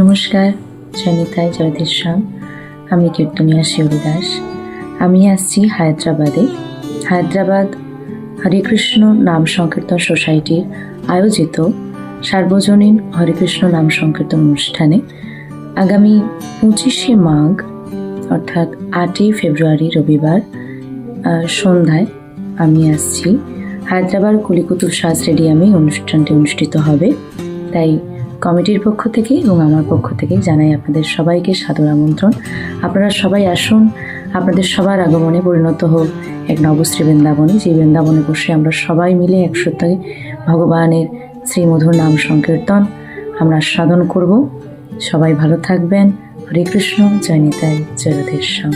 নমস্কার, জয়নিতাই জয়দেশ্বর। আমি কীর্তনিয়া শিউরি দাস। আমি আসছি হায়দ্রাবাদ হরেকৃষ্ণ নাম সংকীর্তন সোসাইটির আয়োজিত সার্বজনীন হরেকৃষ্ণ নাম সংকীর্তন অনুষ্ঠানে আগামী 25শে মাঘ অর্থাৎ 8ই ফেব্রুয়ারি রবিবার সন্ধ্যায় আমি আসছি। হায়দ্রাবাদ কলিকুতুব শাহ স্টেডিয়ামে অনুষ্ঠানটি অনুষ্ঠিত হবে। তাই কমিটির পক্ষ থেকে এবং আমার পক্ষ থেকে জানাই আপনাদের সবাইকে সাদর আমন্ত্রণ। আপনারা সবাই আসুন, আপনাদের সবার আগমনে পরিণত হোক এক নবশ্রী বৃন্দাবনে, যে বৃন্দাবনে বসে আমরা সবাই মিলে একসাথে ভগবানের শ্রীমধুর নাম সংকীর্তন আমরা সাধন করব। সবাই ভালো থাকবেন। হরে কৃষ্ণ, জয় নিতাই, জয় রাধেশ্যাম।